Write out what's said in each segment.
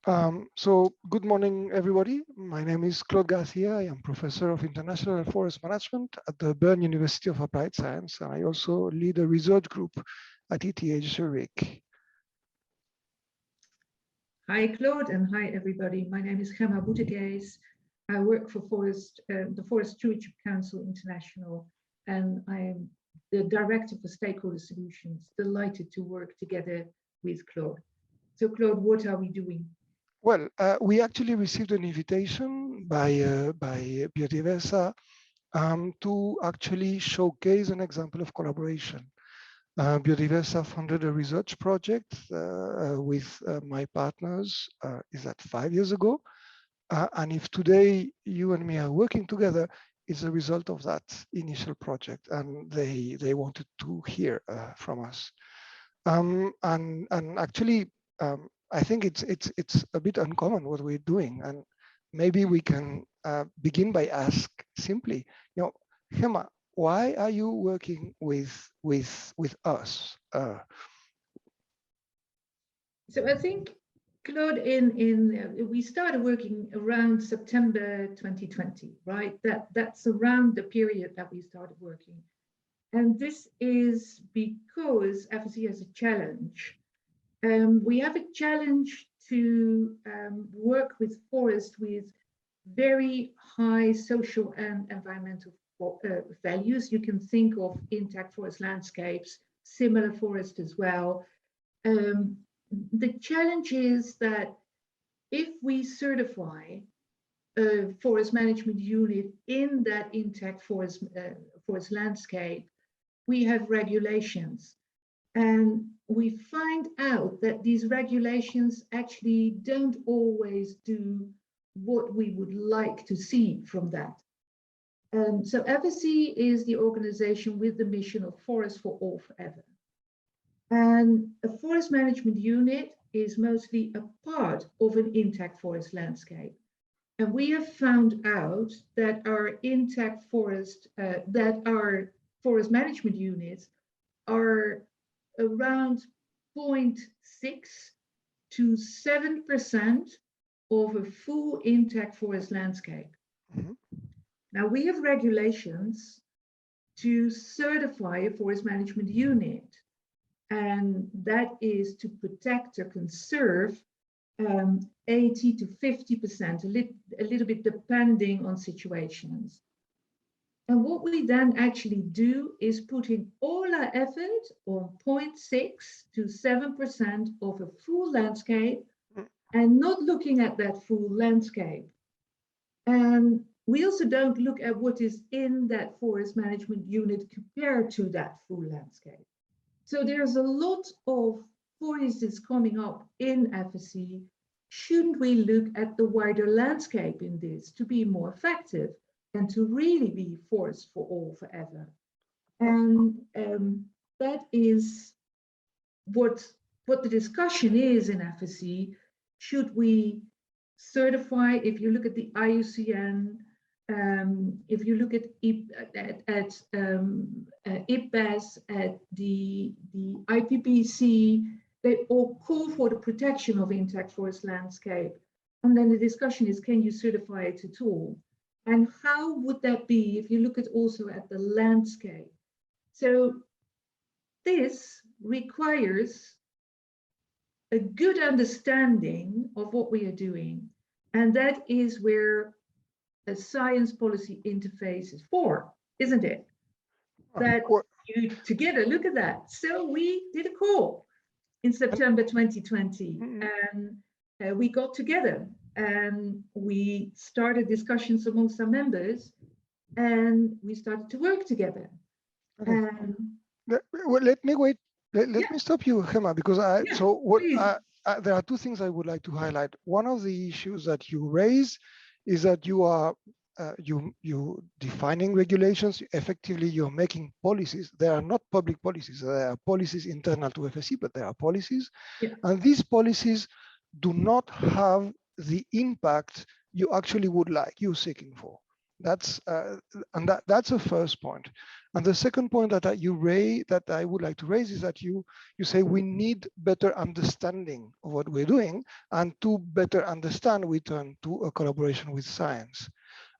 So good morning, everybody. My name is Claude Garcia. I am Professor of International and Forest Management at the Bern University of Applied Science. And I also lead a research group at ETH Zurich. Hi, Claude, and hi, everybody. My name is Gemma Boetekees. I work for the Forest Stewardship Council International, and I am the Director for Stakeholder Solutions. Delighted to work together with Claude. So, Claude, what are we doing? Well, we actually received an invitation by BiodivERsA to actually showcase an example of collaboration. BiodivERsA funded a research project with my partners, is that 5 years ago? And if today you and me are working together, it's a result of that initial project, and they wanted to hear from us. And actually, I think it's a bit uncommon what we're doing, and maybe we can begin by ask simply, Gemma, why are you working with us? So I think, Claude, we started working around September 2020, right? That's around the period that we started working. And this is because FSC has a challenge. We have a challenge to work with forests with very high social and environmental values. You can think of intact forest landscapes, similar forest as well. The challenge is that if we certify a forest management unit in that intact forest landscape, we have regulations. And we find out that these regulations actually don't always do what we would like to see from that. So FSC is the organization with the mission of Forest for All Forever. And a forest management unit is mostly a part of an intact forest landscape. And we have found out that our intact forest, that our forest management units are around 0.6 to 7% of a full intact forest landscape. Mm-hmm. Now we have regulations to certify a forest management unit, and that is to protect or conserve 80 to 50%, a little bit depending on situations. And what we then actually do is put in all our effort on 0.6 to 7% of a full landscape and not looking at that full landscape. And we also don't look at what is in that forest management unit compared to that full landscape. So there's a lot of voices coming up in FSC. Shouldn't we look at the wider landscape in this to be more effective and to really be forest for all forever? And that is what the discussion is in FSC. Should we certify, if you look at the IUCN, if you look at IPBES, at the IPPC, they all call for the protection of intact forest landscape. And then the discussion is, can you certify it at all? And how would that be if you look at also at the landscape? So this requires a good understanding of what we are doing. And that is where a science policy interface is for, isn't it? That you together look at that. So we did a call in September 2020, and we got together and we started discussions amongst our members, and we started to work together. Let me stop you, Gemma, because there are two things I would like to highlight. One of the issues that you raise is that you are you defining regulations. Effectively, you're making policies. They are not public policies. They are policies internal to FSC, but they are policies. Yeah. And these policies do not have the impact you actually would like, you're seeking for. That's that's a first point. And the second point that that I would like to raise is that you say we need better understanding of what we're doing, and to better understand, we turn to a collaboration with science.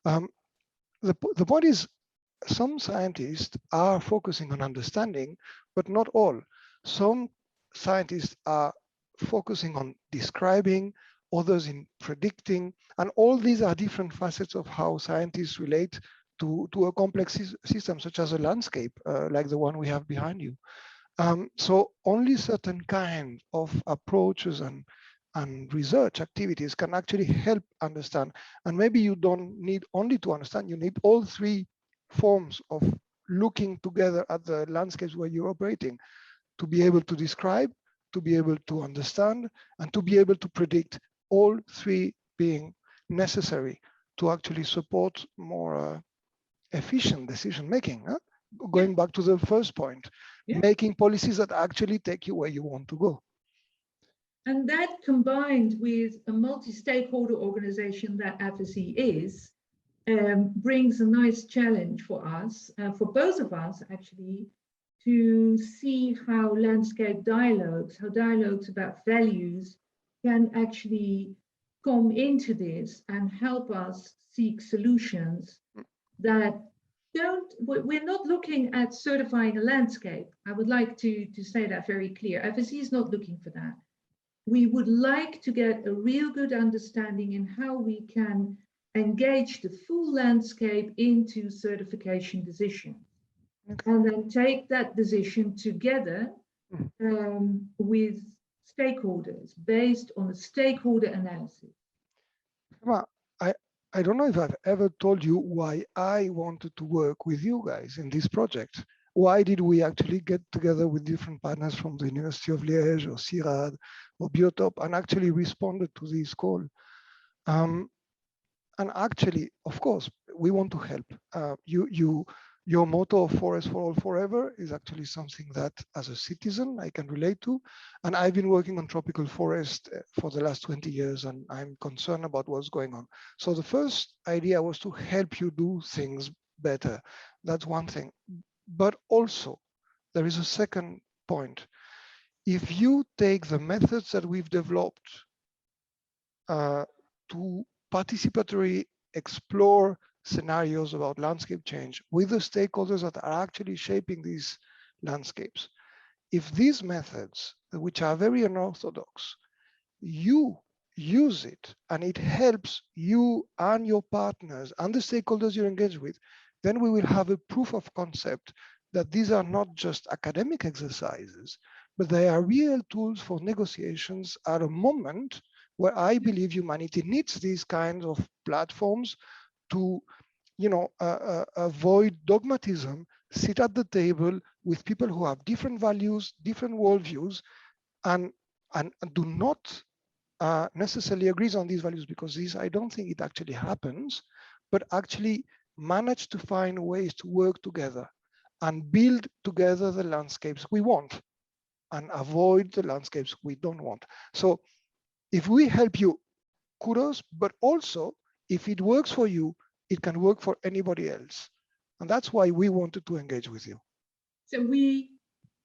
The point is, some scientists are focusing on understanding, but not all. Some scientists are focusing on describing, others in predicting, and all these are different facets of how scientists relate to a complex system, such as a landscape, like the one we have behind you. So only certain kind of approaches and research activities can actually help understand. And maybe you don't need only to understand, you need all three forms of looking together at the landscapes where you're operating, to be able to describe, to be able to understand, and to be able to predict, all three being necessary to actually support more efficient decision making. Huh? Going back to the first point, making policies that actually take you where you want to go. And that, combined with a multi-stakeholder organization that FSC is, brings a nice challenge for us, for both of us actually, to see how landscape dialogues, how dialogues about values can actually come into this and help us seek solutions that we're not looking at certifying a landscape. I would like to say that very clear. FSC is not looking for that. We would like to get a real good understanding in how we can engage the full landscape into certification decision. And then take that decision together with stakeholders based on a stakeholder analysis. Well, I don't know if I've ever told you why I wanted to work with you guys in this project. Why did we actually get together with different partners from the University of Liège or CIRAD or Biotop and actually responded to this call? And actually, of course, we want to help. Your motto of Forest for All Forever is actually something that, as a citizen, I can relate to. And I've been working on tropical forest for the last 20 years, and I'm concerned about what's going on. So the first idea was to help you do things better. That's one thing. But also, there is a second point. If you take the methods that we've developed to participatory explore scenarios about landscape change with the stakeholders that are actually shaping these landscapes, if these methods, which are very unorthodox, you use it and it helps you and your partners and the stakeholders you're engaged with, then we will have a proof of concept that these are not just academic exercises, but they are real tools for negotiations at a moment where I believe humanity needs these kinds of platforms to, avoid dogmatism, sit at the table with people who have different values, different worldviews, and do not necessarily agree on these values, because I don't think it actually happens, but actually manage to find ways to work together and build together the landscapes we want and avoid the landscapes we don't want. So if we help you, kudos, but also if it works for you, it can work for anybody else. And that's why we wanted to engage with you. So we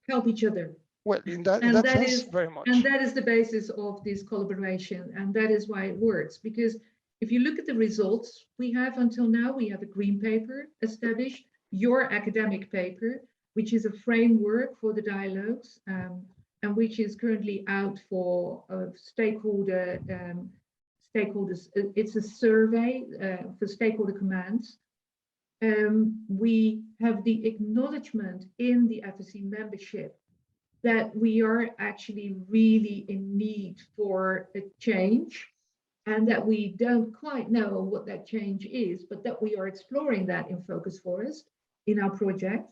help each other. Well, in that sense, very much. And that is the basis of this collaboration. And that is why it works. Because if you look at the results we have until now, we have a green paper established, your academic paper, which is a framework for the dialogues, and which is currently out for stakeholders. It's a survey for stakeholder commands. We have the acknowledgement in the FSC membership that we are actually really in need for a change, and that we don't quite know what that change is, but that we are exploring that in Focus Forest in our project.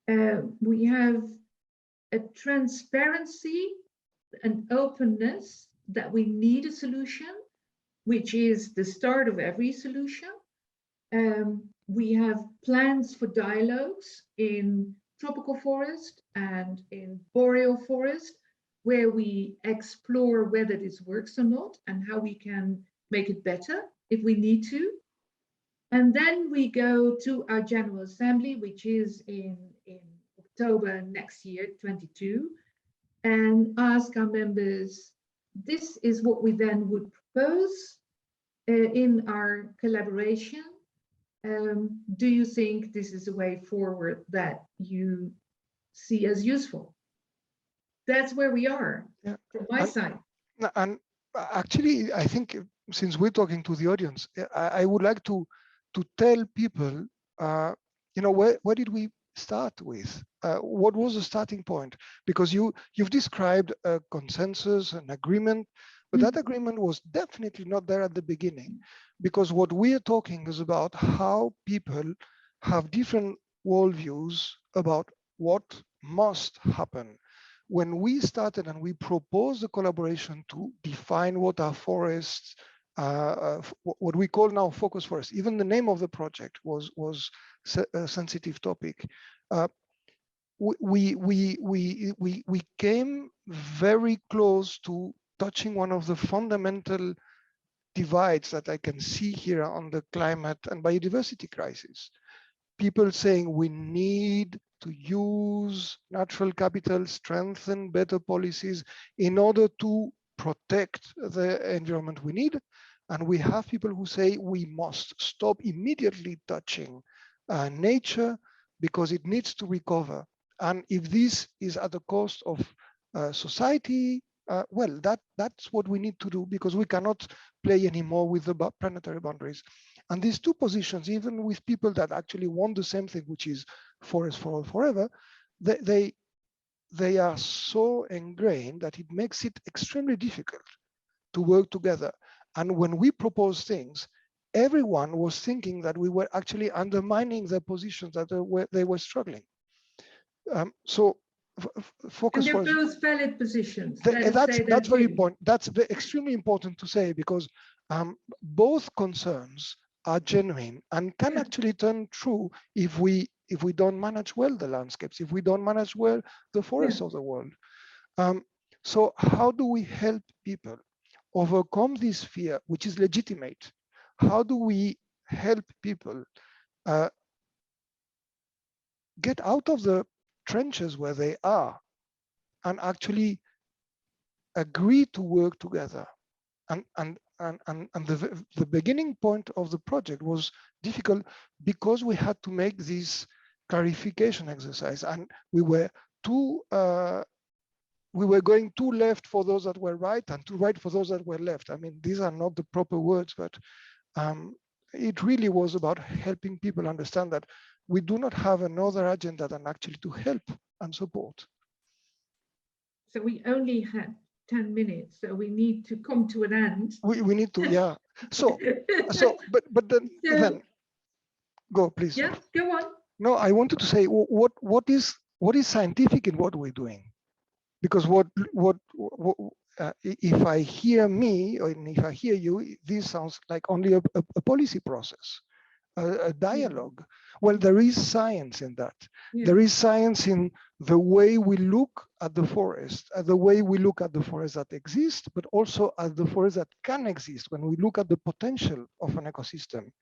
We have a transparency and openness that we need a solution, which is the start of every solution. We have plans for dialogues in tropical forest and in boreal forest, where we explore whether this works or not and how we can make it better if we need to. And then we go to our General Assembly, which is in October next year, 22, and ask our members, this is what we then would propose in our collaboration. Do you think this is a way forward that you see as useful? That's where we are from my side. And actually, I think since we're talking to the audience, I would like to tell people, where did we start with? What was the starting point? Because you've described a consensus, an agreement, but that agreement was definitely not there at the beginning, because what we are talking is about how people have different worldviews about what must happen. When we started and we proposed a collaboration to define what our forests, what we call now focus forests, even the name of the project was a sensitive topic. We came very close to touching one of the fundamental divides that I can see here on the climate and biodiversity crisis. People saying we need to use natural capital, strengthen better policies in order to protect the environment we need. And we have people who say we must stop immediately touching nature because it needs to recover. And if this is at the cost of society, well, that's what we need to do, because we cannot play anymore with the planetary boundaries. And these two positions, even with people that actually want the same thing, which is forest for all forever, they are so ingrained that it makes it extremely difficult to work together. And when we propose things, everyone was thinking that we were actually undermining their positions, that they were struggling. So focus and they're for both valid positions. That's very important. That's extremely important to say, because both concerns are genuine and can actually turn true if we don't manage well the landscapes, if we don't manage well the forests of the world. So how do we help people overcome this fear, which is legitimate? How do we help people get out of the trenches where they are and actually agree to work together? And the beginning point of the project was difficult because we had to make this clarification exercise, and we were going too left for those that were right and too right for those that were left. I mean, these are not the proper words, but it really was about helping people understand that we do not have another agenda than actually to help and support. So we only had 10 minutes, so we need to come to an end. We need to, yeah. So but then go, please. Yeah, go on. No, I wanted to say what is scientific in what we're doing, because if I hear me or if I hear you, this sounds like only a policy process, a dialogue. Well, there is science in that. There is science in the way we look at the forest, the way we look at the forests that exist, but also at the forests that can exist when we look at the potential of an ecosystem.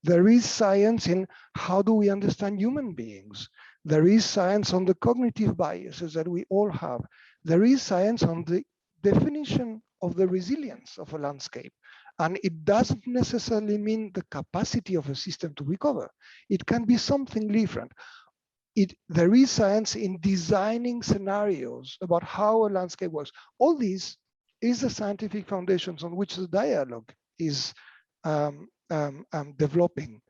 There is science in how do we understand human beings. There is science on the cognitive biases that we all have. There is science on the definition of the resilience of a landscape. And it doesn't necessarily mean the capacity of a system to recover. It can be something different. There is science in designing scenarios about how a landscape works. All these is the scientific foundations on which the dialogue is developing.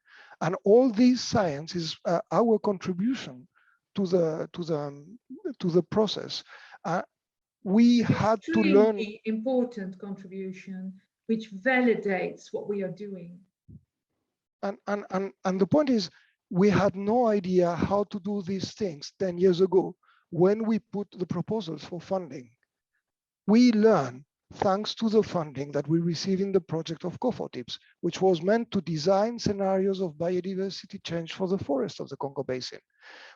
And all this science is our contribution to the process. We had to learn. Important contribution, which validates what we are doing. And the point is, we had no idea how to do these things 10 years ago when we put the proposals for funding. We learned thanks to the funding that we received in the project of CoForTips, which was meant to design scenarios of biodiversity change for the forest of the Congo Basin.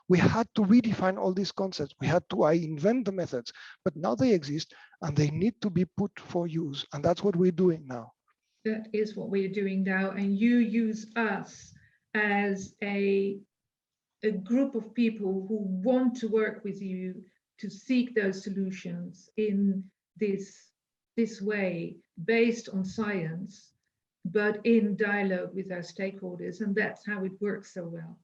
We had to redefine all these concepts. We had to invent the methods, but now they exist and they need to be put for use. And that's what we're doing now. That is what we're doing now, and you use us as a group of people who want to work with you to seek those solutions in this way, based on science, but in dialogue with our stakeholders, and that's how it works so well.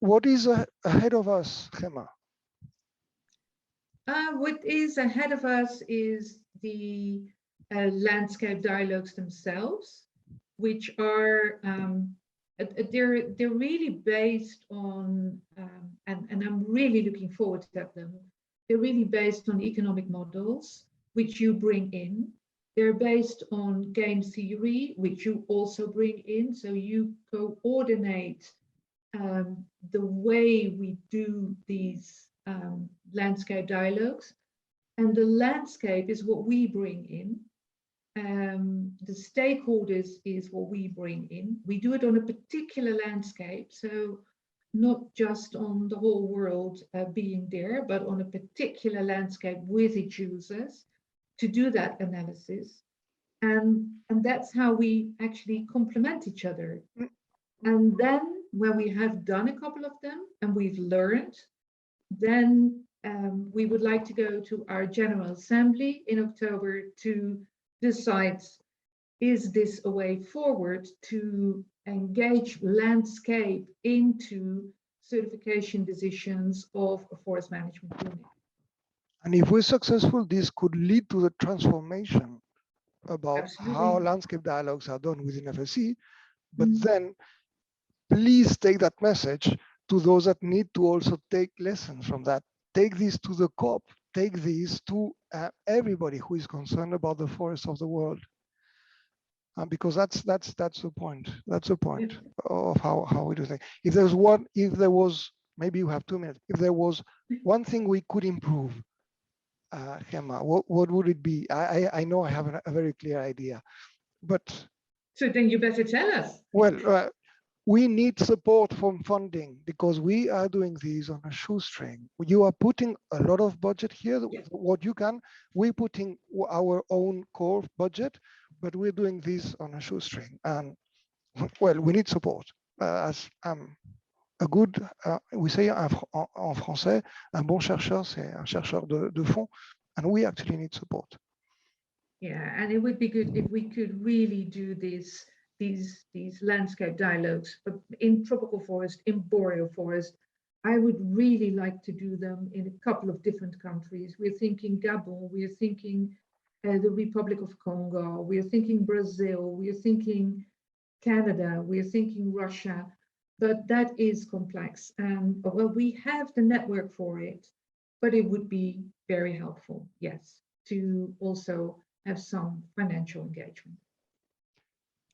What is ahead of us, Gemma? What is ahead of us is the landscape dialogues themselves, which are they're really based on, and I'm really looking forward to them. They're really based on economic models, which you bring in. They're based on game theory, which you also bring in. So you coordinate the way we do these landscape dialogues. And the landscape is what we bring in. The stakeholders is what we bring in. We do it on a particular landscape, so not just on the whole world being there, but on a particular landscape with its users to do that analysis. And that's how we actually complement each other. And then when we have done a couple of them and we've learned, then we would like to go to our General Assembly in October to decide, is this a way forward to engage landscape into certification decisions of a forest management unit. And if we're successful, this could lead to the transformation about Absolutely. how landscape dialogues are done within FSC, but then please take that message to those that need to also take lessons from that. Take this to the COP, take this to everybody who is concerned about the forests of the world. Because that's the point. That's the point of how we do things. If there was, maybe you have 2 minutes. If there was one thing we could improve, Gemma, what would it be? I know I have a very clear idea, but so then you better tell us. Well, we need support from funding because we are doing these on a shoestring. You are putting a lot of budget here. Yes. What you can, we're putting our own core budget, but we're doing this on a shoestring. And well, we need support. As a good, we say en français, un bon chercheur, c'est un chercheur de fond, and we actually need support. Yeah, and it would be good if we could really do these landscape dialogues in tropical forest, in boreal forest. I would really like to do them in a couple of different countries. We're thinking Gabon, we're thinking the Republic of Congo, we're thinking Brazil, we're thinking Canada, we're thinking Russia, but that is complex. And well, we have the network for it, but it would be very helpful, yes, to also have some financial engagement.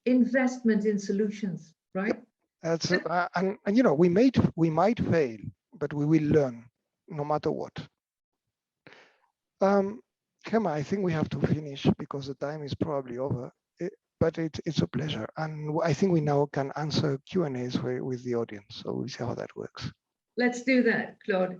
Investment in solutions, right? That's and you know, we might fail, but we will learn no matter what. Gemma, I think we have to finish because the time is probably over. But it's a pleasure, and I think we now can answer Q&As with the audience. So we'll see how that works. Let's do that, Claude.